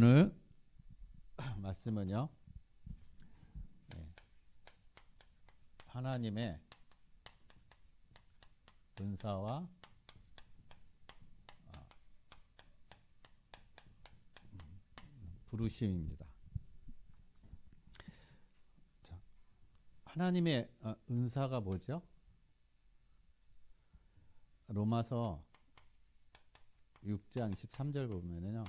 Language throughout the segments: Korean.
오늘 말씀은요, 네, 하나님의 은사와 부르심입니다. 자, 하나님의 은사가 뭐죠? 로마서 6장 23절 보면은요,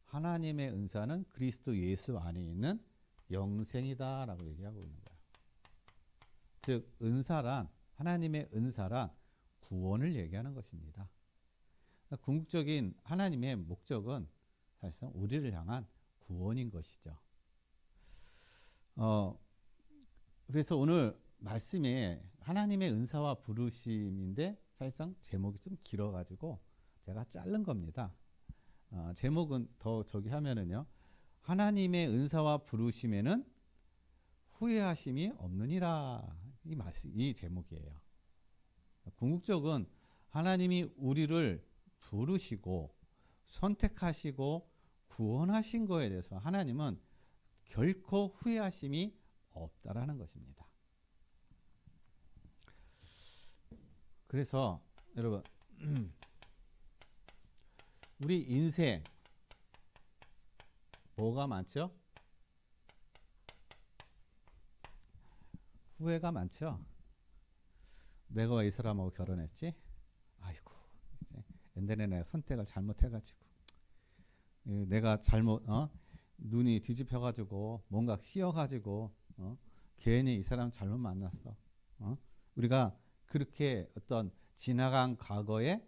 하나님의 은사는 그리스도 예수 안에 있는 영생이다라고 얘기하고 있는 거예요. 즉 은사란, 하나님의 은사란 구원을 얘기하는 것입니다. 궁극적인 하나님의 목적은 사실상 우리를 향한 구원인 것이죠. 그래서 오늘 말씀이 하나님의 은사와 부르심인데 사실상 제목이 좀 길어가지고 제가 자른 겁니다. 제목은 더 저기 하면은요, 하나님의 은사와 부르심에는 후회하심이 없느니라, 이 말씀, 이 제목이에요. 궁극적은 하나님이 우리를 부르시고 선택하시고 구원하신 거에 대해서 하나님은 결코 후회하심이 없다라는 것입니다. 그래서 여러분, 우리 인생 뭐가 많죠? 후회가 많죠. 내가 왜 이 사람하고 결혼했지? 아이고, 이제 옛날에 내가 선택을 잘못해가지고 내가 잘못 눈이 뒤집혀가지고 뭔가 씌어가지고 괜히 이 사람 잘못 만났어. 우리가 그렇게 어떤 지나간 과거에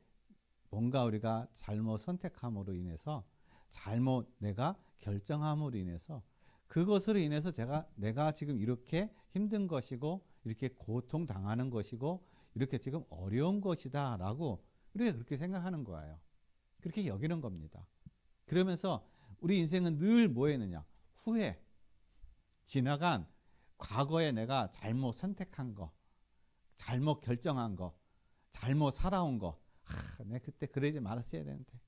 뭔가 우리가 잘못 선택함으로 인해서 잘못 내가 결정함으로 인해서 그것으로 인해서 내가 지금 이렇게 힘든 것이고 이렇게 고통당하는 것이고 이렇게 지금 어려운 것이다 라고 우리가 그렇게 생각하는 거예요. 그렇게 여기는 겁니다. 그러면서 우리 인생은 늘 뭐 했느냐? 후회, 지나간 과거에 내가 잘못 선택한 거, 잘못 결정한 거, 잘못 살아온 거, 내가 그때 그러지 말았어야 되는데,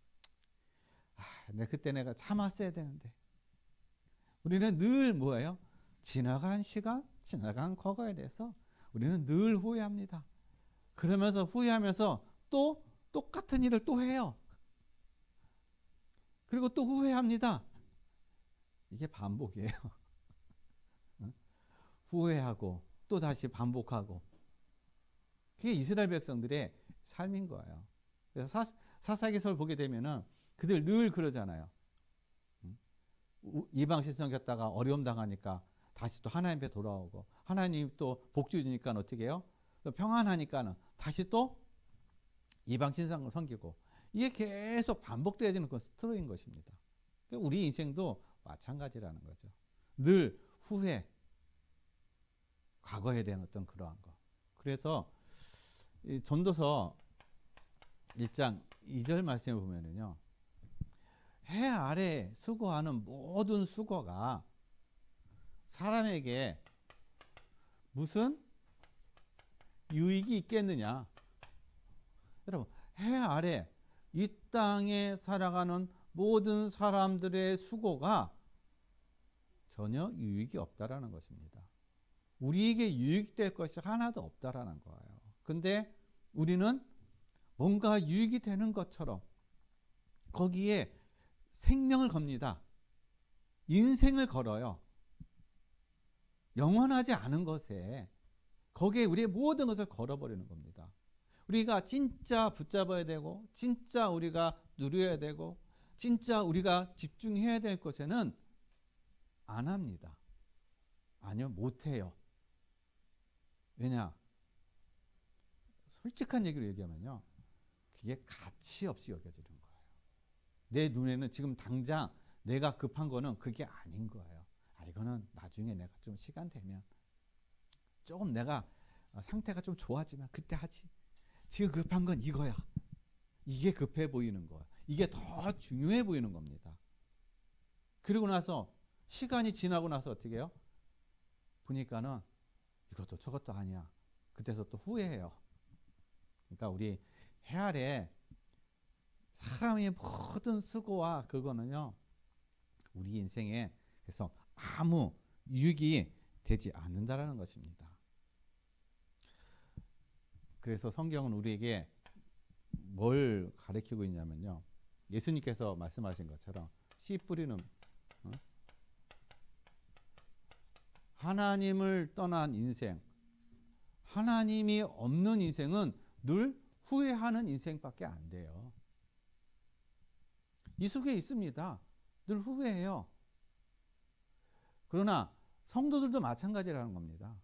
내가 참았어야 되는데. 우리는 늘 뭐예요? 지나간 시간, 지나간 과거에 대해서 우리는 늘 후회합니다. 그러면서 후회하면서 또 똑같은 일을 또 해요. 그리고 또 후회합니다. 이게 반복이에요. 후회하고 또 다시 반복하고. 그게 이스라엘 백성들의 삶인 거예요. 그래서 사사기서를 보게 되면은 그들 늘 그러잖아요. 이방 신성 겪다가 어려움 당하니까 다시 또 하나님 앞에 돌아오고, 하나님 또 복주 주니까 어떻게 해요? 평안하니까는 다시 또 이방 신상을 섬기고, 이게 계속 반복되어지는 그 스토리인 것입니다. 우리 인생도 마찬가지라는 거죠. 늘 후회, 과거에 대한 어떤 그러한 거. 그래서 이 전도서 1장 2절 말씀을 보면은요, 해 아래 수고하는 모든 수고가 사람에게 무슨 유익이 있겠느냐. 여러분, 해 아래 이 땅에 살아가는 모든 사람들의 수고가 전혀 유익이 없다라는 것입니다. 우리에게 유익될 것이 하나도 없다라는 거예요. 근데 우리는 뭔가 유익이 되는 것처럼 거기에 생명을 겁니다. 인생을 걸어요. 영원하지 않은 것에 거기에 우리의 모든 것을 걸어버리는 겁니다. 우리가 진짜 붙잡아야 되고 진짜 우리가 누려야 되고 진짜 우리가 집중해야 될 것에는 안 합니다. 아니요, 못해요. 왜냐? 솔직한 얘기로 얘기하면요, 그게 가치 없이 여겨지는 거예요. 내 눈에는 지금 당장 내가 급한 거는 그게 아닌 거예요. 이거는 나중에 내가 좀 시간 되면 조금 내가 상태가 좀 좋아지면 그때 하지. 지금 급한 건 이거야. 이게 급해 보이는 거야. 이게 더 중요해 보이는 겁니다. 그리고 나서 시간이 지나고 나서 어떻게 해요? 보니까는 이것도 저것도 아니야. 그때서 또 후회해요. 그러니까 우리 해 아래 사람의 모든 수고와 그거는요, 우리 인생에 그래서 아무 유익이 되지 않는다라는 것입니다. 그래서 성경은 우리에게 뭘 가르치고 있냐면요. 예수님께서 말씀하신 것처럼 씨 뿌리는 하나님을 떠난 인생, 하나님이 없는 인생은 늘 후회하는 인생밖에 안 돼요. 이 속에 있습니다. 늘 후회해요. 그러나 성도들도 마찬가지라는 겁니다.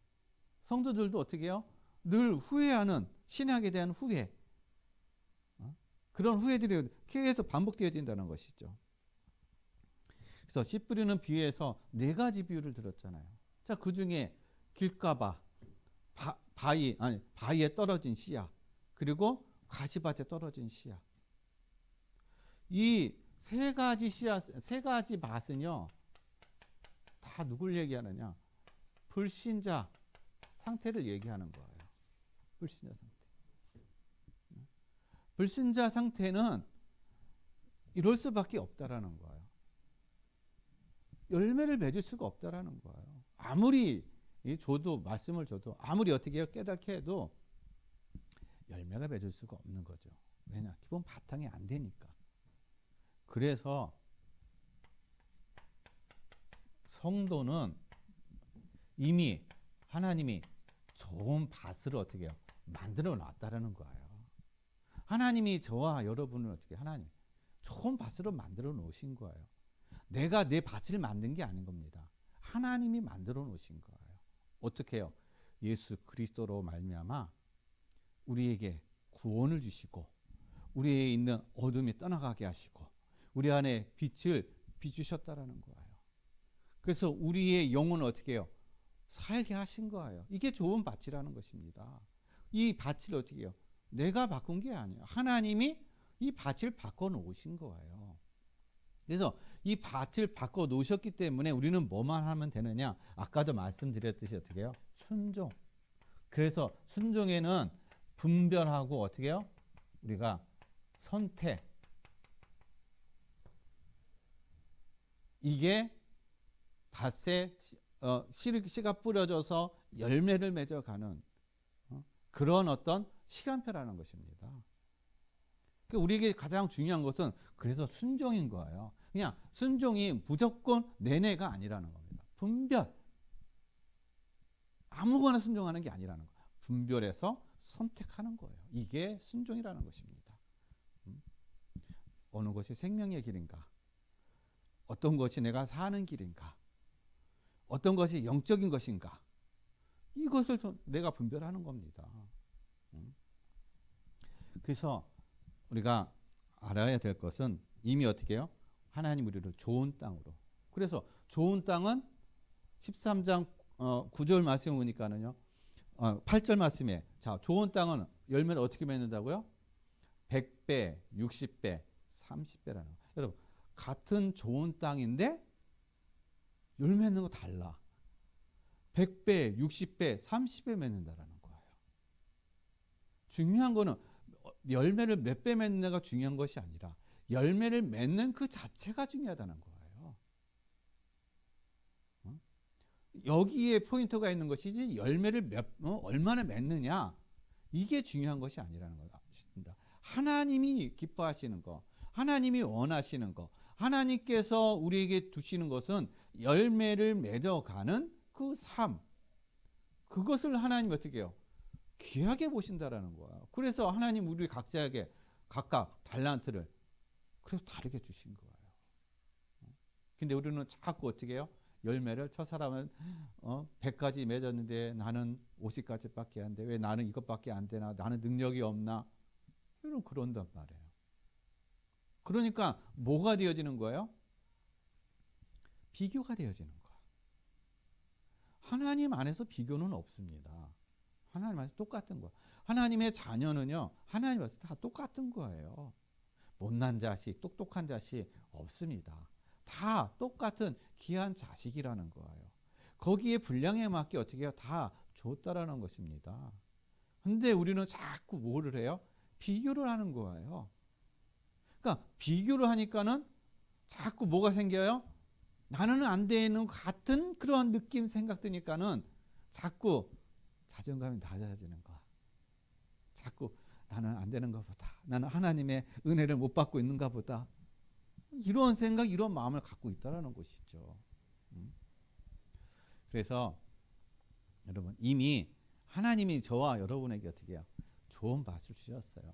성도들도 어떻게 해요? 늘 후회하는, 신약에 대한 후회, 그런 후회들이 계속 반복되어진다는 것이죠. 그래서 씨 뿌리는 비유에서 4가지 비유를 들었잖아요. 자, 그 중에 길가봐, 바위에 떨어진 씨앗, 그리고 가시밭에 떨어진 씨앗. 이 3가지 씨앗, 3가지 밭은요, 다 누굴 얘기하느냐? 불신자 상태를 얘기하는 거예요. 불신자 상태. 불신자 상태는 이럴 수밖에 없다라는 거예요. 열매를 맺을 수가 없다라는 거예요. 아무리 줘도, 말씀을 줘도, 아무리 어떻게 깨닫게 해도 열매가 맺을 수가 없는 거죠. 왜냐? 기본 바탕이 안 되니까. 그래서 성도는 이미 하나님이 좋은 밭을 어떻게 해요? 만들어 놨다라는 거예요. 하나님이 저와 여러분을 어떻게 하나님 좋은 밭으로 만들어 놓으신 거예요. 내가 내 밭을 만든 게 아닌 겁니다. 하나님이 만들어 놓으신 거예요. 어떻게 해요? 예수 그리스도로 말미암아 우리에게 구원을 주시고 우리에 있는 어둠이 떠나가게 하시고 우리 안에 빛을 비추셨다라는 거예요. 그래서 우리의 영혼을 어떻게 해요? 살게 하신 거예요. 이게 좋은 밭이라는 것입니다. 이 밭을 어떻게 해요? 내가 바꾼 게 아니에요. 하나님이 이 밭을 바꿔 놓으신 거예요. 그래서 이 밭을 바꿔 놓으셨기 때문에 우리는 뭐만 하면 되느냐? 아까도 말씀드렸듯이 어떻게 해요? 순종. 그래서 순종에는 분별하고 어떻게 해요? 우리가 선택. 이게 밭에 씨가 뿌려져서 열매를 맺어가는 그런 어떤 시간표라는 것입니다. 우리에게 가장 중요한 것은 그래서 순종인 거예요. 그냥 순종이 무조건 내내가 아니라는 겁니다. 분별. 아무거나 순종하는 게 아니라는 거예요. 분별해서 선택하는 거예요. 이게 순종이라는 것입니다. 어느 것이 생명의 길인가? 어떤 것이 내가 사는 길인가? 어떤 것이 영적인 것인가? 이것을 내가 분별하는 겁니다. 그래서 우리가 알아야 될 것은 이미 어떻게 해요? 하나님 우리를 좋은 땅으로. 그래서 좋은 땅은 13장 9절 말씀 보니까는요. 8절 말씀에 자, 좋은 땅은 열매를 어떻게 맺는다고요? 100배, 60배, 30배라는 거. 여러분, 같은 좋은 땅인데 열매 맺는 거 달라. 100배, 60배, 30배 맺는다라는 거예요. 중요한 거는 열매를 몇 배 맺느냐가 중요한 것이 아니라 열매를 맺는 그 자체가 중요하다는 거예요. 여기에 포인트가 있는 것이지 열매를 얼마나 맺느냐 이게 중요한 것이 아니라는 것입니다. 하나님이 기뻐하시는 거, 하나님이 원하시는 거, 하나님께서 우리에게 두시는 것은 열매를 맺어가는 그 삶. 그것을 하나님 어떻게 해요? 귀하게 보신다라는 거예요. 그래서 하나님 우리 각자에게 각각 달란트를 그래서 다르게 주신 거예요. 근데 우리는 자꾸 어떻게 해요? 열매를 저 사람은 100가지 맺었는데 나는 50가지밖에 안 돼. 왜 나는 이것밖에 안 되나? 나는 능력이 없나? 이런 그런단 말이에요. 그러니까 뭐가 되어지는 거예요? 비교가 되어지는 거예요. 하나님 안에서 비교는 없습니다. 하나님 안에서 똑같은 거예요. 하나님의 자녀는요. 하나님 안에서 다 똑같은 거예요. 못난 자식, 똑똑한 자식 없습니다. 다 똑같은 귀한 자식이라는 거예요. 거기에 분량에 맞게 어떻게 해요? 다 줬다라는 것입니다. 근데 우리는 자꾸 뭐를 해요? 비교를 하는 거예요. 그러니까 비교를 하니까는 자꾸 뭐가 생겨요? 나는 안 되는 것 같은 그런 느낌 생각 드니까는 자꾸 자존감이 낮아지는 거야. 자꾸 나는 안 되는가 보다. 나는 하나님의 은혜를 못 받고 있는가 보다. 이런 생각, 이런 마음을 갖고 있다는 것이죠. 그래서 여러분, 이미 하나님이 저와 여러분에게 어떻게 해요? 좋은 밭을 주셨어요.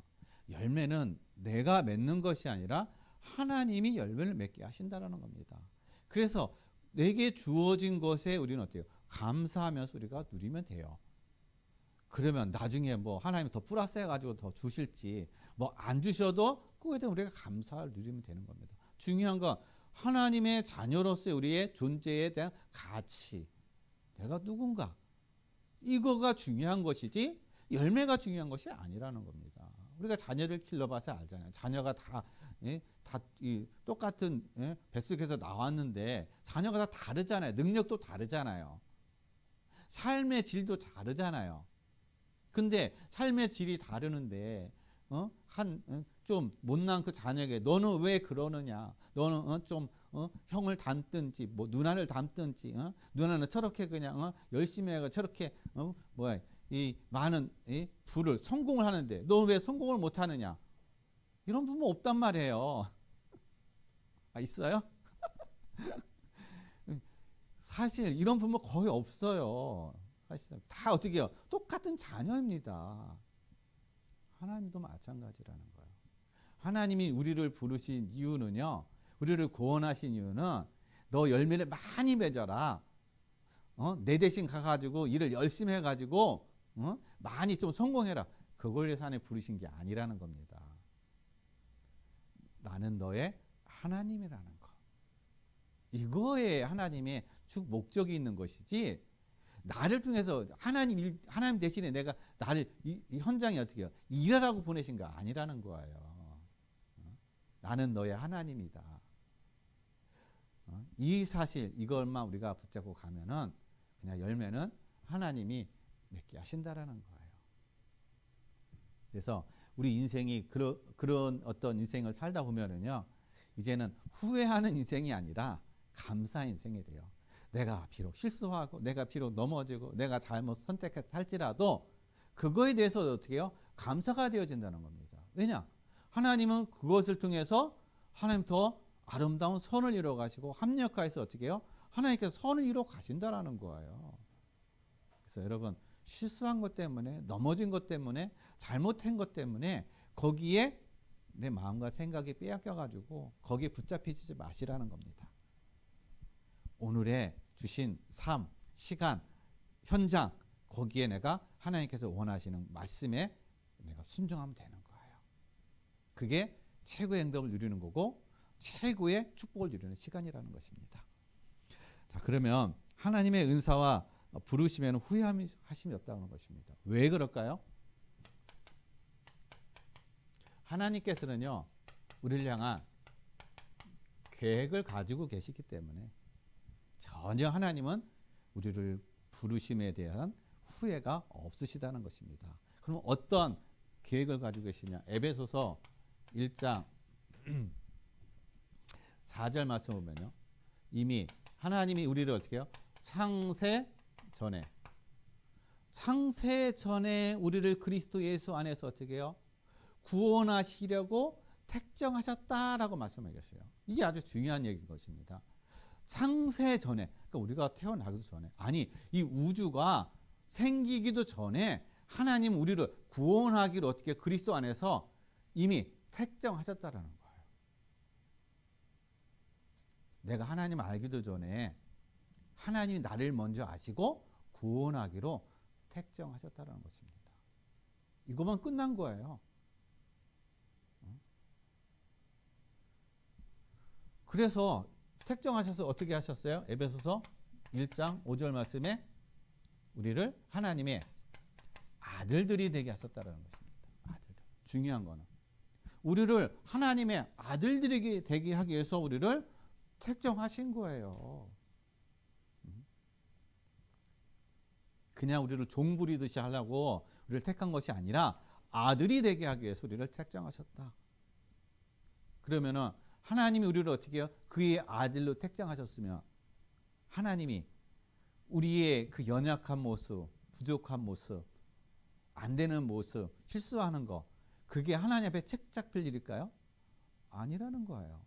열매는 내가 맺는 것이 아니라 하나님이 열매를 맺게 하신다는 겁니다. 그래서 내게 주어진 것에 우리는 어때요? 감사하면서 우리가 누리면 돼요. 그러면 나중에 뭐 하나님이 더 플러스 해가지고 더 주실지, 뭐 안 주셔도 그거에 대해 우리가 감사를 누리면 되는 겁니다. 중요한 건 하나님의 자녀로서의 우리의 존재에 대한 가치, 내가 누군가, 이거가 중요한 것이지 열매가 중요한 것이 아니라는 겁니다. 우리가 자녀를 길러봐서 알잖아요. 자녀가 다 똑같은 뱃속에서 나왔는데 자녀가 다 다르잖아요. 능력도 다르잖아요. 삶의 질도 다르잖아요. 근데 삶의 질이 다르는데 좀 못난 그 자녀에게 너는 왜 그러느냐? 너는 좀 형을 닮든지 뭐 누나를 닮든지 누나는 저렇게 그냥 열심히 해가 저렇게 이 많은 부를 성공을 하는데 너 왜 성공을 못 하느냐? 이런 부모 없단 말이에요. 아, 있어요? 사실 이런 부모 거의 없어요. 사실 다 어떻게 해요? 똑같은 자녀입니다. 하나님도 마찬가지라는 거예요. 하나님이 우리를 부르신 이유는요. 우리를 구원하신 이유는 너 열매를 많이 맺어라. 내 대신 가가지고 일을 열심히 해가지고 많이 좀 성공해라. 그걸 위해서 하나님 부르신 게 아니라는 겁니다. 나는 너의 하나님이라는 거. 이거에 하나님의 쭉 목적이 있는 것이지 나를 통해서 하나님 대신에 내가 나를 이 현장에 어떻게 해요? 일하라고 보내신 거 아니라는 거예요. 나는 너의 하나님이다. 이 사실 이것만 우리가 붙잡고 가면은 그냥 열매는 하나님이 맺게 하신다라는 거예요. 그래서 우리 인생이 그런 어떤 인생을 살다 보면은요, 이제는 후회하는 인생이 아니라 감사의 인생이 돼요. 내가 비록 실수하고 내가 비록 넘어지고 내가 잘못 선택할지라도 그거에 대해서 어떻게 해요? 감사가 되어진다는 겁니다. 왜냐? 하나님은 그것을 통해서 하나님 더 아름다운 선을 이루어 가시고 합력하여서 어떻게 해요? 하나님께서 선을 이루어 가신다라는 거예요. 그래서 여러분, 실수한 것 때문에 넘어진 것 때문에 잘못한 것 때문에 거기에 내 마음과 생각이 빼앗겨 가지고 거기에 붙잡히지 마시라는 겁니다. 오늘의 주신 삶, 시간, 현장, 거기에 내가 하나님께서 원하시는 말씀에 내가 순종하면 되는 거예요. 그게 최고의 행복을 누리는 거고 최고의 축복을 누리는 시간이라는 것입니다. 자, 그러면 하나님의 은사와 부르시면 후회하심이 없다는 것입니다. 왜 그럴까요? 하나님께서는요, 우리를 향한 계획을 가지고 계시기 때문에 전혀 하나님은 우리를 부르심에 대한 후회가 없으시다는 것입니다. 그럼 어떤 계획을 가지고 계시냐? 에베소서 1장 4절 말씀 보면요, 이미 하나님이 우리를 어떻게 해요? 창세 전에 우리를 그리스도 예수 안에서 어떻게 해요? 구원하시려고 택정하셨다라고 말씀하고 계세요. 이게 아주 중요한 얘기인 것입니다. 창세 전에, 그러니까 우리가 태어나기도 전에, 아니 이 우주가 생기기도 전에 하나님 우리를 구원하기로 어떻게 그리스도 안에서 이미 택정하셨다라는 거예요. 내가 하나님 알기도 전에 하나님이 나를 먼저 아시고 구원하기로 택정하셨다는 것입니다. 이것만 끝난 거예요. 그래서 택정하셔서 어떻게 하셨어요? 에베소서 1장 5절 말씀에 우리를 하나님의 아들들이 되게 하셨다는 것입니다. 아들들. 중요한 거는 우리를 하나님의 아들들이 되게 하기 위해서 우리를 택정하신 거예요. 그냥 우리를 종 부리듯이 하려고 우리를 택한 것이 아니라 아들이 되게 하기 위해서 우리를 택정하셨다. 그러면은 하나님이 우리를 어떻게 해요? 그의 아들로 택정하셨으며 하나님이 우리의 그 연약한 모습, 부족한 모습, 안 되는 모습, 실수하는 거, 그게 하나님 앞에 책 잡힐 일일까요? 아니라는 거예요.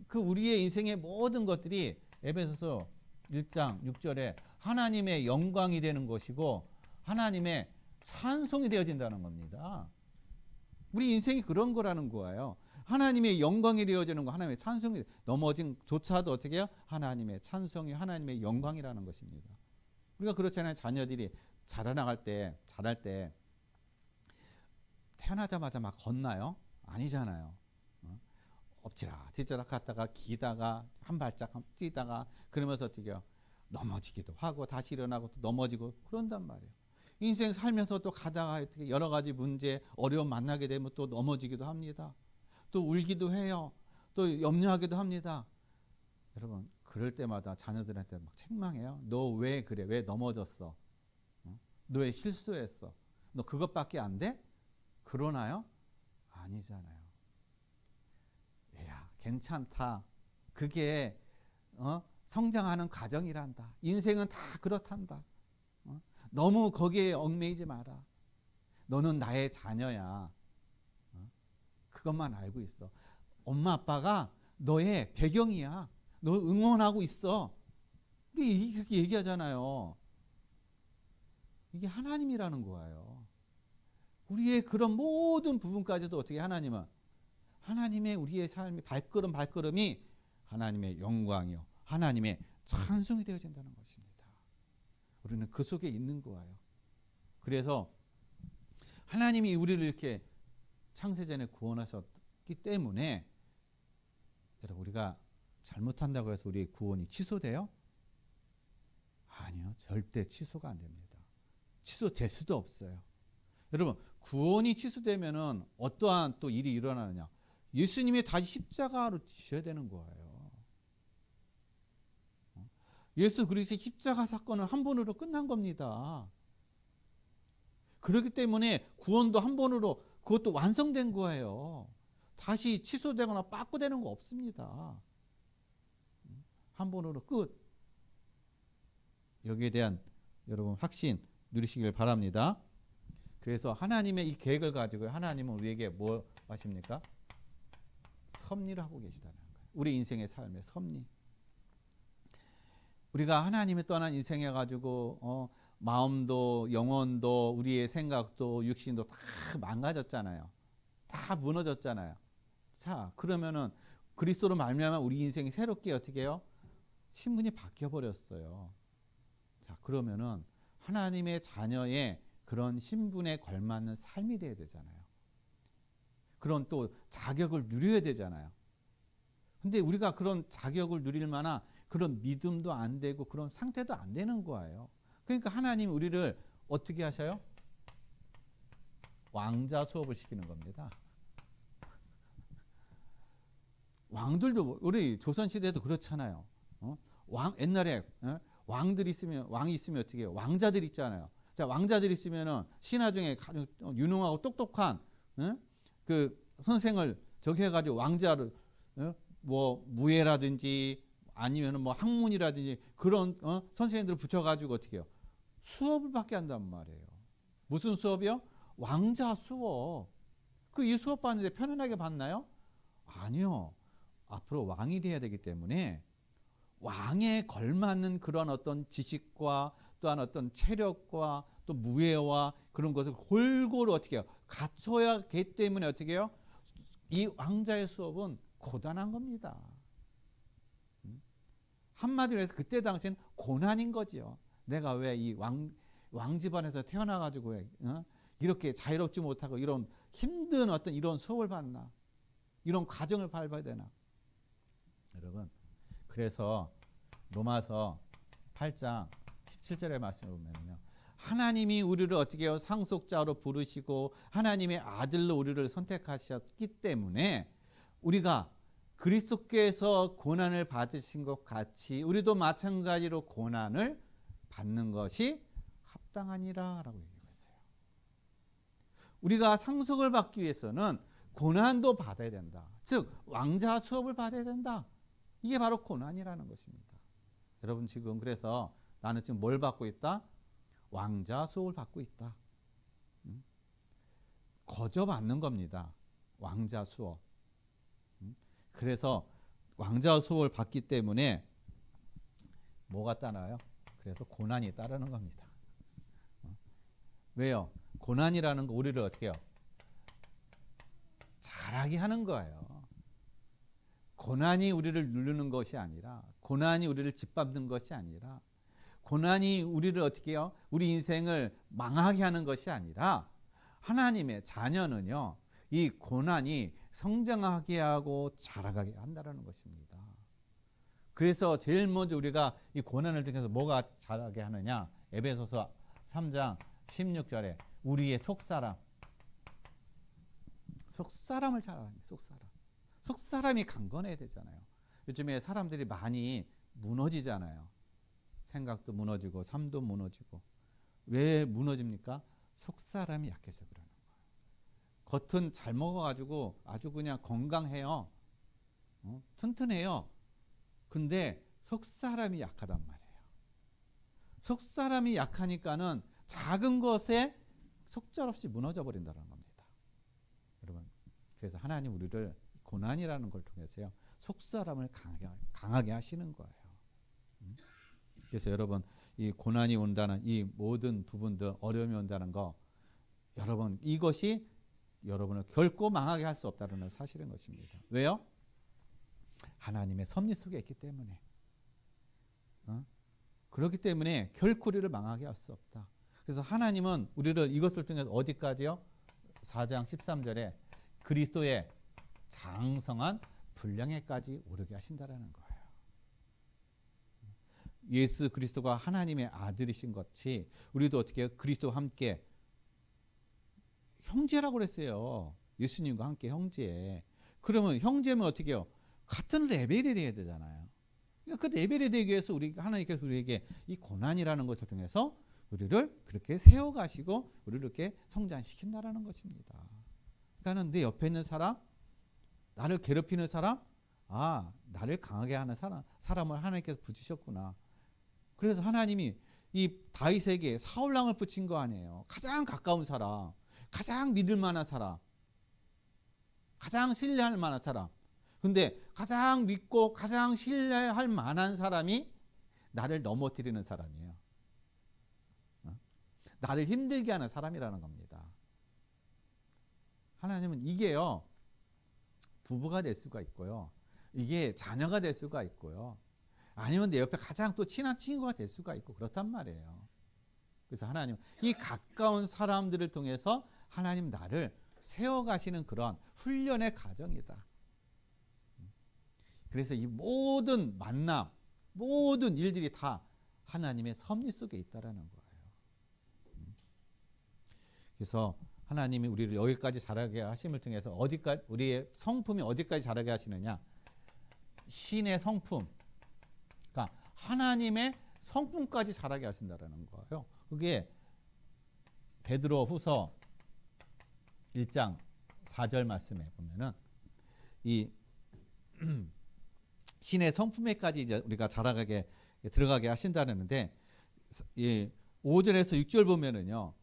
그 우리의 인생의 모든 것들이 에베소서 1장 6절에 하나님의 영광이 되는 것이고 하나님의 찬송이 되어진다는 겁니다. 우리 인생이 그런 거라는 거예요. 하나님의 영광이 되어지는 거, 하나님의 찬송이, 넘어진 조차도 어떻게 해요? 하나님의 찬송이, 하나님의 영광이라는 것입니다. 우리가 그렇잖아요. 자녀들이 자랄 때 태어나자마자 막 걷나요? 아니잖아요. 엎치락 뒤치락 갔다가 기다가 한 발짝 뛰다가 그러면서 어떻게 해요? 넘어지기도 하고 다시 일어나고 또 넘어지고 그런단 말이에요. 인생 살면서 또 가다가 어떻게 여러 가지 문제, 어려움 만나게 되면 또 넘어지기도 합니다. 또 울기도 해요. 또 염려하기도 합니다. 여러분, 그럴 때마다 자녀들한테 막 책망해요. 너 왜 그래? 왜 넘어졌어? 너 왜 실수했어? 너 그것밖에 안 돼? 그러나요? 아니잖아요. 야, 괜찮다. 그게 성장하는 과정이란다. 인생은 다 그렇단다. 너무 거기에 얽매이지 마라. 너는 나의 자녀야. 그것만 알고 있어. 엄마 아빠가 너의 배경이야. 너 응원하고 있어. 우리 이렇게 얘기하잖아요. 이게 하나님이라는 거예요. 우리의 그런 모든 부분까지도 어떻게 하나님의 우리의 삶의 발걸음이 하나님의 영광이요, 하나님의 찬송이 되어진다는 것입니다. 우리는 그 속에 있는 거예요. 그래서 하나님이 우리를 이렇게 창세전에 구원하셨기 때문에 여러분, 우리가 잘못한다고 해서 우리의 구원이 취소돼요? 아니요. 절대 취소가 안 됩니다. 취소될 수도 없어요. 여러분, 구원이 취소되면은 어떠한 또 일이 일어나느냐? 예수님이 다시 십자가로 지셔야 되는 거예요. 예수 그리스도의 십자가 사건은 한 번으로 끝난 겁니다. 그렇기 때문에 구원도 한 번으로 그것도 완성된 거예요. 다시 취소되거나 빠꾸되는 거 없습니다. 한 번으로 끝. 여기에 대한 여러분 확신 누리시길 바랍니다. 그래서 하나님의 이 계획을 가지고 하나님은 우리에게 뭐 하십니까? 섭리를 하고 계시다는 거예요. 우리 인생의 삶의 섭리. 우리가 하나님이 떠난 인생에 가지고 마음도 영혼도 우리의 생각도 육신도 다 망가졌잖아요. 다 무너졌잖아요. 자, 그러면은 그리스도로 말미암아 우리 인생이 새롭게 어떻게 해요? 신분이 바뀌어 버렸어요. 자, 그러면은 하나님의 자녀의 그런 신분에 걸맞는 삶이 돼야 되잖아요. 그런 또 자격을 누려야 되잖아요. 근데 우리가 그런 자격을 누릴 만한 그런 믿음도 안 되고 그런 상태도 안 되는 거예요. 그러니까 하나님 우리를 어떻게 하셔요? 왕자 수업을 시키는 겁니다. 왕들도 우리 조선시대도 그렇잖아요. 옛날에 왕이 있으면 어떻게 해요? 왕자들 있잖아요. 자, 왕자들 있으면은 신하 중에 가장 유능하고 똑똑한 그 선생을 저기 해가지고 왕자를 뭐 무예라든지 아니면은 뭐 학문이라든지 그런 선생님들을 붙여가지고 어떻게 해요? 수업을 받게 한단 말이에요. 무슨 수업이요? 왕자 수업. 그 이 수업 받는데 편안하게 받나요? 아니요. 앞으로 왕이 돼야 되기 때문에 왕에 걸맞는 그런 어떤 지식과 또한 어떤 체력과 또 무예와 그런 것을 골고루 어떻게 해요? 갖춰야 하기 때문에 어떻게 해요? 이 왕자의 수업은 고단한 겁니다. 한마디로 해서 그때 당시엔 고난인 거지요. 내가 왜 이 왕집안에서 태어나가지고 이렇게 자유롭지 못하고 이런 힘든 어떤 이런 수업을 받나? 이런 과정을 밟아야 되나? 여러분, 그래서 로마서 8장 17절의 말씀을 보면요, 하나님이 우리를 어떻게 해요? 상속자로 부르시고 하나님의 아들로 우리를 선택하셨기 때문에 우리가 그리스도께서 고난을 받으신 것 같이 우리도 마찬가지로 고난을 받는 것이 합당하니라 라고 얘기하고 있어요. 우리가 상속을 받기 위해서는 고난도 받아야 된다. 즉 왕자 수업을 받아야 된다. 이게 바로 고난이라는 것입니다. 여러분 지금 그래서 나는 지금 뭘 받고 있다? 왕자 수업을 받고 있다. 거저 받는 겁니다. 왕자 수업. 그래서 왕자 수업을 받기 때문에 뭐가 따라요? 그래서 고난이 따르는 겁니다. 왜요? 고난이라는 거 우리를 어떻게 해요? 잘하게 하는 거예요. 고난이 우리를 누르는 것이 아니라, 고난이 우리를 짓밟는 것이 아니라, 고난이 우리를 어떻게 해요? 우리 인생을 망하게 하는 것이 아니라, 하나님의 자녀는요, 이 고난이 성장하게 하고 자라가게 한다는 것입니다. 그래서 제일 먼저 우리가 이 고난을 통해서 뭐가 자라게 하느냐? 에베소서 3장 16절에 우리의 속사람을 자라게, 속사람이 강건해야 되잖아요. 요즘에 사람들이 많이 무너지잖아요. 생각도 무너지고 삶도 무너지고. 왜 무너집니까? 속사람이 약해서 그러는 거예요. 겉은 잘 먹어가지고 아주 그냥 건강해요. 튼튼해요. 근데 속사람이 약하단 말이에요. 속사람이 약하니까는 작은 것에 속절없이 무너져 버린다는 겁니다. 여러분, 그래서 하나님 우리를 고난이라는 걸 통해서요, 속사람을 강하게 하시는 거예요. 그래서 여러분, 이 고난이 온다는 이 모든 부분들, 어려움이 온다는 거, 여러분 이것이 여러분을 결코 망하게 할 수 없다는 사실인 것입니다. 왜요? 하나님의 섭리 속에 있기 때문에. 그렇기 때문에 결코 우리를 망하게 할 수 없다. 그래서 하나님은 우리를 이것을 통해서 어디까지요? 4장 13절에 그리스도의 장성한 분량에까지 오르게 하신다라는 거예요. 예수 그리스도가 하나님의 아들이신 것이 우리도 어떻게 해요? 그리스도와 함께 형제라고 그랬어요. 예수님과 함께 형제. 그러면 형제면 어떻게 해요? 같은 레벨이 돼야 되잖아요. 그러니까 그 레벨이 되기 위해서 하나님께서 우리에게 이 고난이라는 것을 통해서 우리를 그렇게 세워가시고 우리를 이렇게 성장시킨다라는 것입니다. 그러니까 내 옆에 있는 사람, 나를 괴롭히는 사람, 나를 강하게 하는 사람을 하나님께서 붙이셨구나. 그래서 하나님이 이 다윗에게 사울왕을 붙인 거 아니에요. 가장 가까운 사람, 가장 믿을 만한 사람, 가장 신뢰할 만한 사람. 근데 가장 믿고 가장 신뢰할 만한 사람이 나를 넘어뜨리는 사람이에요. 나를 힘들게 하는 사람이라는 겁니다. 하나님은 이게요, 부부가 될 수가 있고요, 이게 자녀가 될 수가 있고요, 아니면 내 옆에 가장 또 친한 친구가 될 수가 있고 그렇단 말이에요. 그래서 하나님 이 가까운 사람들을 통해서 하나님 나를 세워가시는 그런 훈련의 과정이다. 그래서 이 모든 만남, 모든 일들이 다 하나님의 섭리 속에 있다라는 거예요. 그래서 하나님이 우리를 여기까지 자라게 하심을 통해서 어디까지, 우리의 성품이 어디까지 자라게 하시느냐? 신의 성품, 그러니까 하나님의 성품까지 자라게 하신다라는 거예요. 그게 베드로후서 1장 4절 말씀에 보면은 이 신의 성품에까지 이제 우리가 자라가게 들어가게 하신다는데, 이 5절에서 6절 보면은요,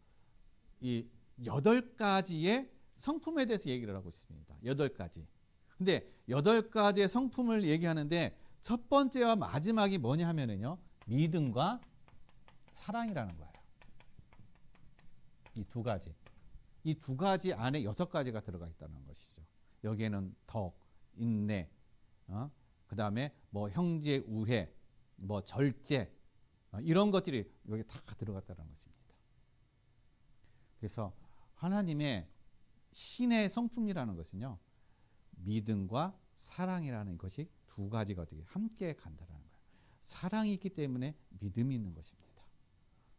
이 8가지의 성품에 대해서 얘기를 하고 있습니다. 8가지. 근데 8가지의 성품을 얘기하는데 첫 번째와 마지막이 뭐냐 하면은요, 믿음과 사랑이라는 거예요. 이 두 가지. 이 두 가지 안에 6가지가 들어가 있다는 것이죠. 여기에는 덕, 인내, 그 다음에 뭐 형제 우애, 뭐 절제, 이런 것들이 여기 다 들어갔다는 것입니다. 그래서 하나님의 신의 성품이라는 것은요, 믿음과 사랑이라는 것이 두 가지가 어떻게 함께 간다는 거예요. 사랑이 있기 때문에 믿음이 있는 것입니다.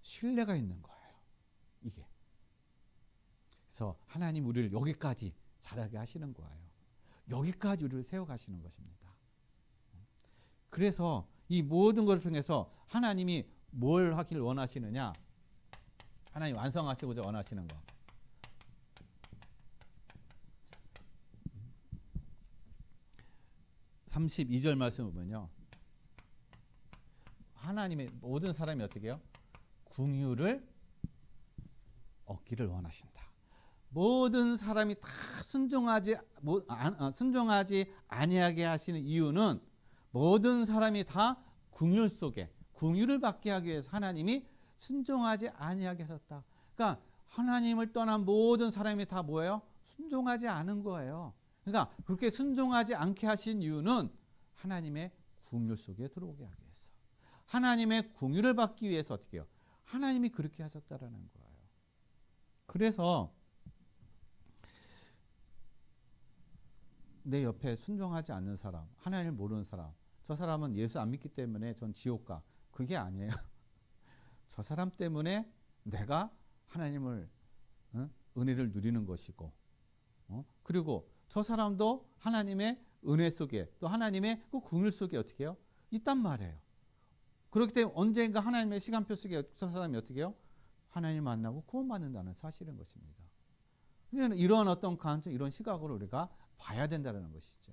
신뢰가 있는 거예요. 이게. 그래서 하나님 우리를 여기까지 자라게 하시는 거예요. 여기까지 우리를 세워가시는 것입니다. 그래서 이 모든 것을 통해서 하나님이 뭘 하길 원하시느냐? 하나님 완성하시고자 원하시는 거. 32절 말씀을 보면요. 하나님의 모든 사람이 어떻게 해요? 긍휼을 얻기를 원하신다. 모든 사람이 다 순종하지 아니하게 하시는 이유는 모든 사람이 다 긍휼 속에 긍휼을 받게 하기 위해서 하나님이 순종하지 아니하게 하셨다. 그러니까 하나님을 떠난 모든 사람이 다 뭐예요? 순종하지 않은 거예요. 그러니까 그렇게 순종하지 않게 하신 이유는 하나님의 긍휼 속에 들어오게 하기 위해서. 하나님의 긍휼을 받기 위해서 어떻게 해요? 하나님이 그렇게 하셨다라는 거예요. 그래서 내 옆에 순종하지 않는 사람, 하나님을 모르는 사람, 저 사람은 예수 안 믿기 때문에 전 지옥 가. 그게 아니에요. 저 사람 때문에 내가 하나님을 은혜를 누리는 것이고, 그리고 저 사람도 하나님의 은혜 속에 또 하나님의 그 긍휼 속에 어떻게 해요? 있단 말이에요. 그렇기 때문에 언젠가 하나님의 시간표 속에 저 사람이 어떻게 해요? 하나님을 만나고 구원받는다는 사실인 것입니다. 이런 어떤 관점, 이런 시각으로 우리가 봐야 된다는 것이죠.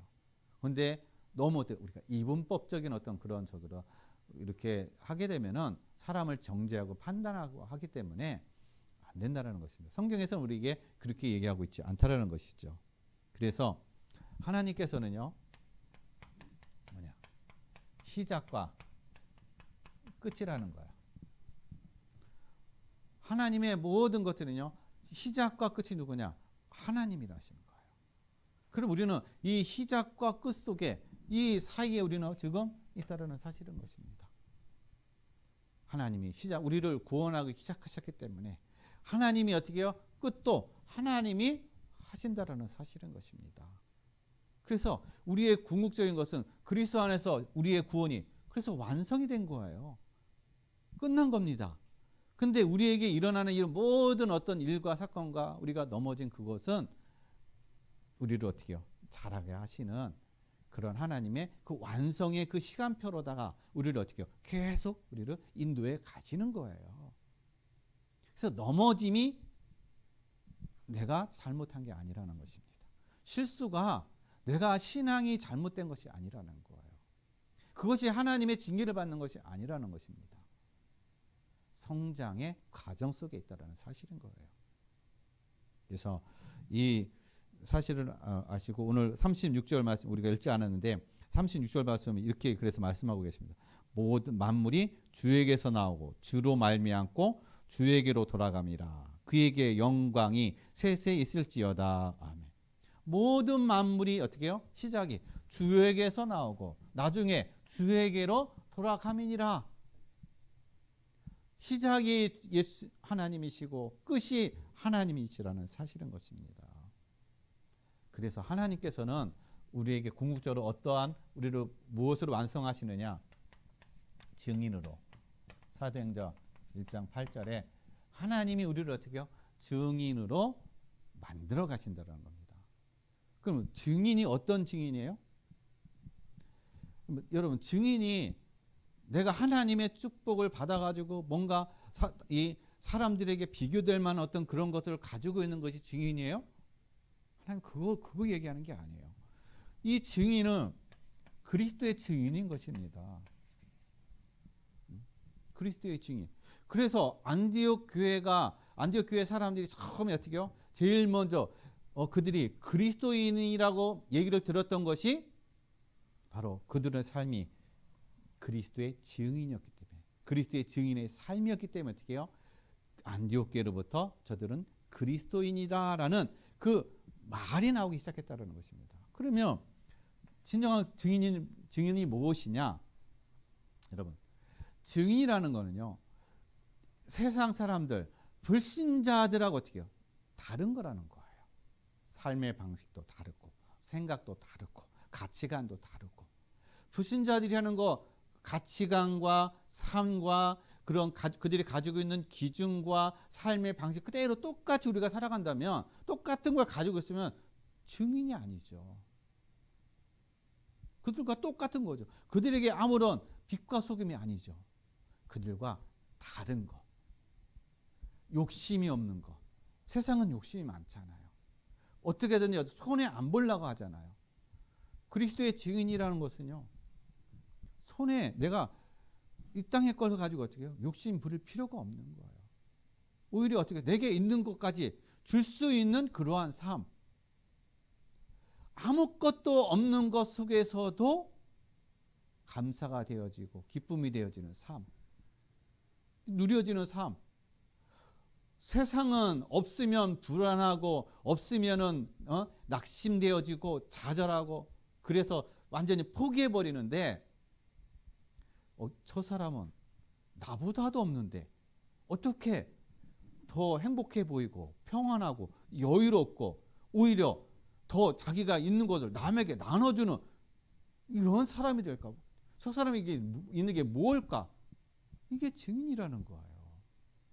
그런데 너무 우리가 이분법적인 어떤 그런 적으로 이렇게 하게 되면은 사람을 정죄하고 판단하고 하기 때문에 안 된다는 것입니다. 성경에서는 우리에게 그렇게 얘기하고 있지 않다라는 것이죠. 그래서 하나님께서는요, 시작과 끝이라는 거예요. 하나님의 모든 것들은요, 시작과 끝이 누구냐? 하나님이라시는 거예요. 그럼 우리는 이 시작과 끝 속에 이 사이에 우리는 지금 있다라는 사실인 것입니다. 하나님이 우리를 구원하기 시작하셨기 때문에 하나님이 어떻게 해요? 끝도 하나님이 하신다라는 사실인 것입니다. 그래서 우리의 궁극적인 것은 그리스도 안에서 우리의 구원이 그래서 완성이 된 거예요. 끝난 겁니다. 근데 우리에게 일어나는 이런 모든 어떤 일과 사건과 우리가 넘어진 그것은 우리를 어떻게 해요? 자라게 하시는 그런 하나님의 그 완성의 그 시간표로다가 우리를 어떻게 해요? 계속 우리를 인도해 가시는 거예요. 그래서 넘어짐이 내가 잘못한 게 아니라는 것입니다. 실수가 내가 신앙이 잘못된 것이 아니라는 거예요. 그것이 하나님의 징계를 받는 것이 아니라는 것입니다. 성장의 과정 속에 있다는 사실인 거예요. 그래서 이 사실을 아시고 오늘 36절 말씀 우리가 읽지 않았는데 36절 말씀은 이렇게 그래서 말씀하고 계십니다. 모든 만물이 주에게서 나오고 주로 말미암고 주에게로 돌아감이라. 그에게 영광이 세세 있을지어다. 아멘. 모든 만물이 어떻게 해요? 시작이 주에게서 나오고 나중에 주에게로 돌아감이니라. 시작이 예수 하나님이시고 끝이 하나님이시라는 사실인 것입니다. 그래서 하나님께서는 우리에게 궁극적으로 어떠한 우리를 무엇으로 완성하시느냐? 증인으로. 사도행전 1장 8절에 하나님이 우리를 어떻게 해요? 증인으로 만들어 가신다는 겁니다. 그럼 증인이 어떤 증인이에요? 여러분, 증인이 내가 하나님의 축복을 받아가지고 뭔가 이 사람들에게 비교될 만한 어떤 그런 것을 가지고 있는 것이 증인이에요? 하나님 그거 얘기하는 게 아니에요. 이 증인은 그리스도의 증인인 것입니다. 그리스도의 증인. 그래서 안디옥 교회 사람들이 처음에 어떻게 해요? 제일 먼저 그들이 그리스도인이라고 얘기를 들었던 것이 바로 그들의 삶이 그리스도의 증인이었기 때문에 그리스도의 증인의 삶이었기 때문에 어떻게 해요? 안디옥 교회로부터 저들은 그리스도인이라라는 그 말이 나오기 시작했다는 것입니다. 그러면 진정한 증인이 무엇이냐? 여러분, 증인이라는 거는요, 세상 사람들, 불신자들하고 어떻게 해요? 다른 거라는 거예요. 삶의 방식도 다르고, 생각도 다르고, 가치관도 다르고. 불신자들이 하는 거, 가치관과 삶과 그런 그들이 가지고 있는 기준과 삶의 방식 그대로 똑같이 우리가 살아간다면, 똑같은 걸 가지고 있으면 증인이 아니죠. 그들과 똑같은 거죠. 그들에게 아무런 빛과 소금이 아니죠. 그들과 다른 거. 욕심이 없는 거. 세상은 욕심이 많잖아요. 어떻게든 손해 안 보려고 하잖아요. 그리스도의 증인이라는 것은요, 손에 내가 이 땅의 것을 가지고 어떻게 해요? 욕심 부릴 필요가 없는 거예요. 오히려 어떻게 내게 있는 것까지 줄 수 있는 그러한 삶. 아무것도 없는 것 속에서도 감사가 되어지고 기쁨이 되어지는 삶. 누려지는 삶. 세상은 없으면 불안하고 없으면은 낙심되어지고 좌절하고 그래서 완전히 포기해 버리는데 저 사람은 나보다도 없는데 어떻게 더 행복해 보이고 평안하고 여유롭고 오히려 더 자기가 있는 것을 남에게 나눠주는 이런 사람이 될까? 저 사람에게 있는 게 뭘까? 이게 증인이라는 거예요.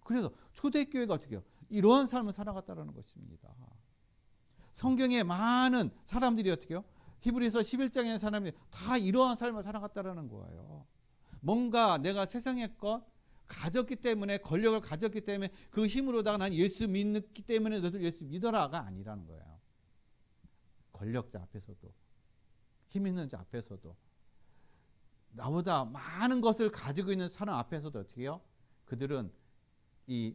그래서 초대교회가 어떻게 해요? 이러한 삶을 살아갔다는 것입니다. 성경에 많은 사람들이 어떻게 해요? 히브리서 11장에 있는 사람들이 다 이러한 삶을 살아갔다는 거예요. 뭔가 내가 세상의 것 가졌기 때문에 권력을 가졌기 때문에 그 힘으로다가 난 예수 믿기 때문에 너도 예수 믿어라가 아니라는 거예요. 권력자 앞에서도 힘 있는 자 앞에서도 나보다 많은 것을 가지고 있는 사람 앞에서도 어떻게 해요? 그들은 이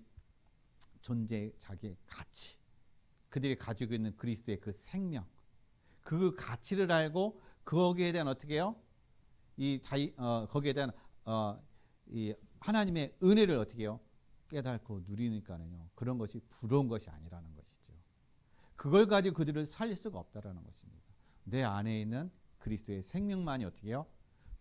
존재 자기의 가치 그들이 가지고 있는 그리스도의 그 생명 그 가치를 알고 거기에 대한 어떻게 해요? 거기에 대한 이 하나님의 은혜를 어떻게 해요? 깨닫고 누리니까는요. 그런 것이 부러운 것이 아니라는 것이죠. 그걸 가지고 그들을 살릴 수가 없다라는 것입니다. 내 안에 있는 그리스도의 생명만이 어떻게 해요?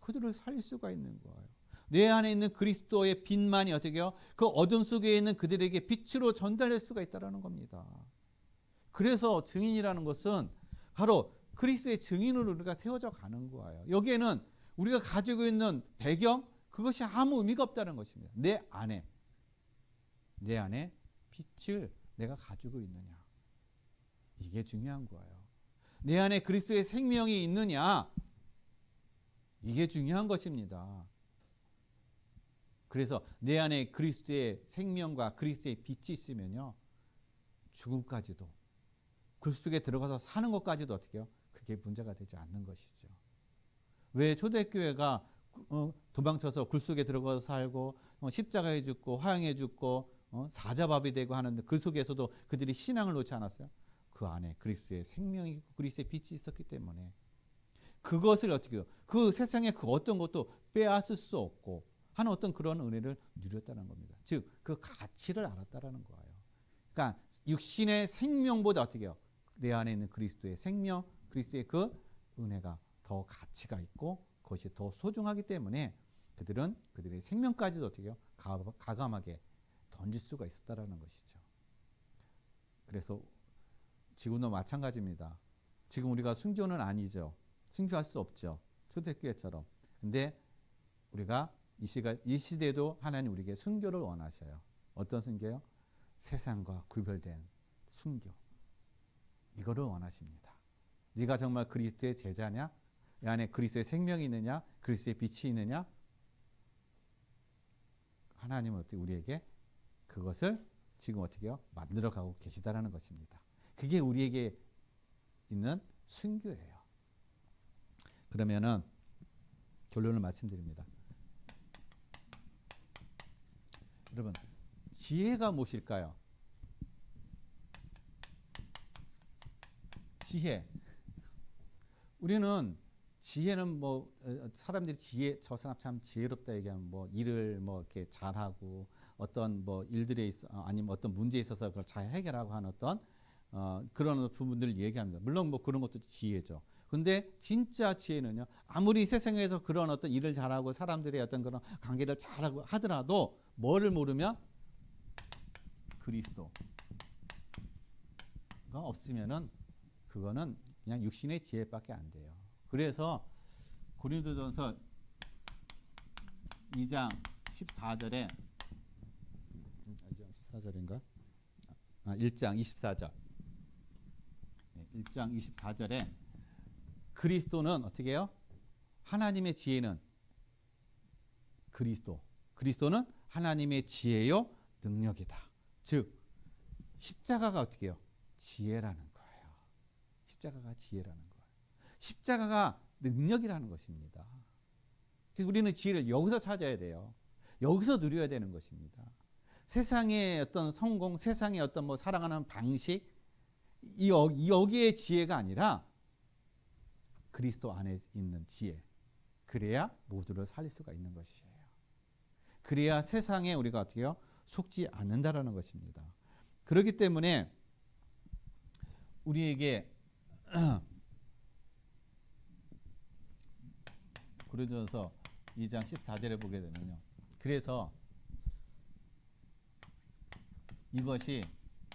그들을 살릴 수가 있는 거예요. 내 안에 있는 그리스도의 빛만이 어떻게 해요? 그 어둠 속에 있는 그들에게 빛으로 전달될 수가 있다라는 겁니다. 그래서 증인이라는 것은 바로 그리스도의 증인으로 우리가 세워져 가는 거예요. 여기에는 우리가 가지고 있는 배경 그것이 아무 의미가 없다는 것입니다. 내 안에 빛을 내가 가지고 있느냐 이게 중요한 거예요. 내 안에 그리스도의 생명이 있느냐 이게 중요한 것입니다. 그래서 내 안에 그리스도의 생명과 그리스도의 빛이 있으면요 죽음까지도 그 속에 들어가서 사는 것까지도 어떻게 해요? 그게 문제가 되지 않는 것이죠. 왜 초대교회가 도망쳐서 굴 속에 들어가서 살고 십자가에 죽고 화형에 죽고 사자밥이 되고 하는데 그 속에서도 그들이 신앙을 놓지 않았어요? 그 안에 그리스도의 생명이 있고 그리스도의 빛이 있었기 때문에 그것을 어떻게 해요? 그 세상에 그 어떤 것도 빼앗을 수 없고 하는 어떤 그런 은혜를 누렸다는 겁니다. 즉 그 가치를 알았다라는 거예요. 그러니까 육신의 생명보다 어떻게 해요? 내 안에 있는 그리스도의 생명, 그리스도의 그 은혜가 더 가치가 있고 그것이 더 소중하기 때문에 그들은 그들의 생명까지도 어떻게 해요? 가감하게 던질 수가 있었다라는 것이죠. 그래서 지금도 마찬가지입니다. 지금 우리가 순교는 아니죠. 순교할 수 없죠. 초대교회처럼. 근데 우리가 이 시대에도 하나님 우리에게 순교를 원하셔요. 어떤 순교요? 세상과 구별된 순교. 이거를 원하십니다. 네가 정말 그리스도의 제자냐? 이 안에 그리스도의 생명이 있느냐? 그리스도의 빛이 있느냐? 하나님은 어떻게 우리에게 그것을 지금 어떻게 해요? 만들어가고 계시다라는 것입니다. 그게 우리에게 있는 순교예요. 그러면은 결론을 말씀드립니다. 여러분, 지혜가 무엇일까요? 지혜. 우리는 지혜는 뭐 사람들이 저 사람 참 지혜롭다 얘기하면 뭐 일을 뭐 이렇게 잘하고 어떤 뭐 일들에 있어 아니면 어떤 문제에 있어서 그걸 잘 해결하고 하는 어떤 그런 부분들을 얘기합니다. 물론 뭐 그런 것도 지혜죠. 근데 진짜 지혜는요. 아무리 세상에서 그런 어떤 일을 잘하고 사람들의 어떤 그런 관계를 잘하고 하더라도 뭐를 모르면 그리스도가 없으면은 그거는 그냥 육신의 지혜밖에 안 돼요. 그래서 고린도전서 2장 14절에 14절인가? 1장 24절. 1장 24절에 그리스도는 어떻게 해요? 하나님의 지혜는 그리스도는 하나님의 지혜요 능력이다. 즉 십자가가 어떻게 해요? 지혜라는 거예요. 십자가가 지혜라는 거예요. 십자가가 능력이라는 것입니다. 그래서 우리는 지혜를 여기서 찾아야 돼요. 여기서 누려야 되는 것입니다. 세상의 어떤 성공, 세상의 어떤 뭐 살아가는 방식, 여기에 지혜가 아니라 그리스도 안에 있는 지혜. 그래야 모두를 살릴 수가 있는 것이에요. 그래야 세상에 우리가 어떻게 해요? 속지 않는다라는 것입니다. 그렇기 때문에 우리에게 고린도전서 2장 14절에 보게 되면요. 그래서 이것이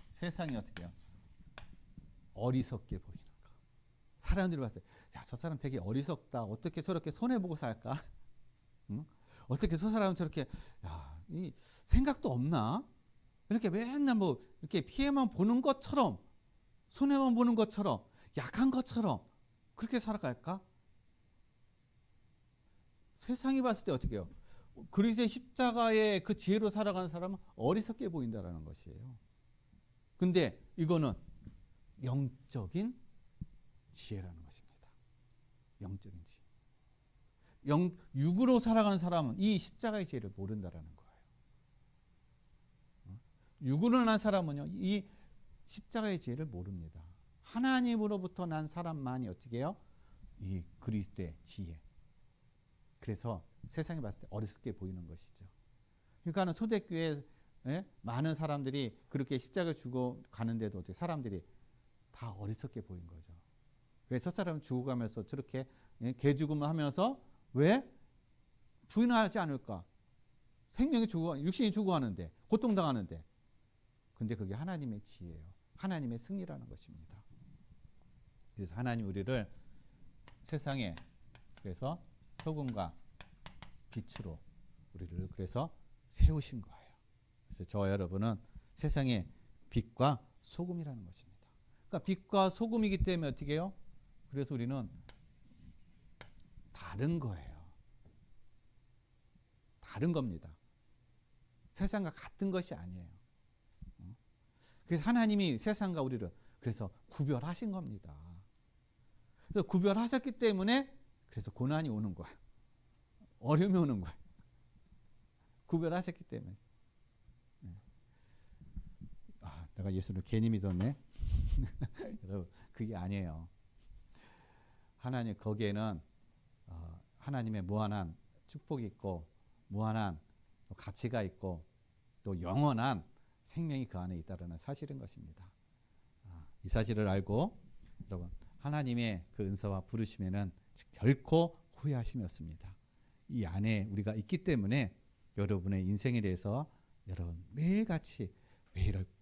세상이 어떻게 해요? 어리석게 보이는 거. 사람들이 봤어요. 야, 저 사람 되게 어리석다. 어떻게 저렇게 손해보고 살까? 응? 어떻게 저 사람은 저렇게 야, 이 생각도 없나? 이렇게 맨날 뭐 이렇게 피해만 보는 것처럼, 손해만 보는 것처럼, 약한 것처럼 그렇게 살아갈까? 세상이 봤을 때 어떻게 해요? 그리스도의 십자가의 그 지혜로 살아가는 사람은 어리석게 보인다라는 것이에요. 근데 이거는 영적인 지혜라는 것입니다. 영적인 지혜. 육으로 살아가는 사람은 이 십자가의 지혜를 모른다라는 거예요. 육으로 난 사람은요, 이 십자가의 지혜를 모릅니다. 하나님으로부터 난 사람만이 어떻게 해요? 이 그리스도의 지혜. 그래서 세상에 봤을 때 어리석게 보이는 것이죠. 그러니까 초대교회에 많은 사람들이 그렇게 십자가 주고 가는데도 어떻게 사람들이 다 어리석게 보인 거죠. 왜 저 사람은 죽어가면서 저렇게 개죽음을 하면서 왜 부인하지 않을까? 생명이 죽어, 육신이 죽어가는데, 고통당하는데. 근데 그게 하나님의 지혜예요. 하나님의 승리라는 것입니다. 그래서 하나님 우리를 세상에 그래서 소금과 빛으로 우리를 그래서 세우신 거예요. 그래서 저와 여러분은 세상의 빛과 소금이라는 것입니다. 그러니까 빛과 소금이기 때문에 어떻게 해요? 그래서 우리는 다른 거예요. 다른 겁니다. 세상과 같은 것이 아니에요. 그래서 하나님이 세상과 우리를 그래서 구별하신 겁니다. 그래서 구별하셨기 때문에 그래서 고난이 오는 거야. 어려움이 오는 거야. 구별하셨기 때문에. 아, 내가 예수를 괜히 믿었네. 여러분, 그게 아니에요. 하나님 거기에는 하나님의 무한한 축복이 있고 무한한 가치가 있고 또 영원한 생명이 그 안에 있다는 사실인 것입니다. 이 사실을 알고 여러분 하나님의 그 은사와 부르심에는 결코 후회하심이 없습니다. 이 안에 우리가 있기 때문에 여러분의 인생에 대해서 여러분 매일같이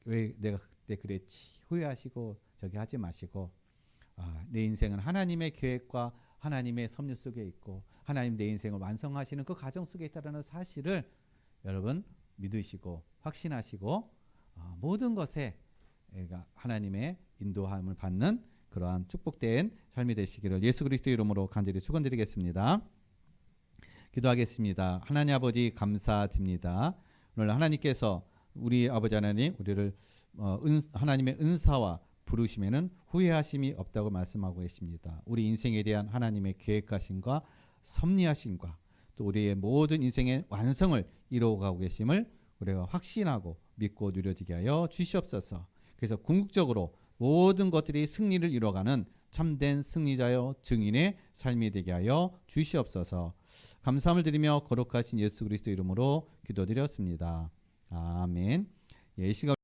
왜 내가 그때 그랬지 후회하시고 저기 하지 마시고 내 인생은 하나님의 계획과 하나님의 섭리 속에 있고 하나님 내 인생을 완성하시는 그 과정 속에 있다는 사실을 여러분 믿으시고 확신하시고 모든 것에 하나님의 인도함을 받는 그러한 축복된 삶이 되시기를 예수 그리스도 이름으로 간절히 축원드리겠습니다. 기도하겠습니다. 하나님 아버지 감사드립니다. 오늘 하나님께서 우리 아버지 하나님 우리를 하나님의 은사와 부르심에는 후회하심이 없다고 말씀하고 계십니다. 우리 인생에 대한 하나님의 계획하심과 섭리하심과 또 우리의 모든 인생의 완성을 이루어가고 계심을 우리가 확신하고 믿고 누려지게 하여 주시옵소서. 그래서 궁극적으로 모든 것들이 승리를 이루어가는 참된 승리자여 증인의 삶이 되게 하여 주시옵소서. 감사함을 드리며 거룩하신 예수 그리스도 이름으로 기도드렸습니다. 아멘. 이 시간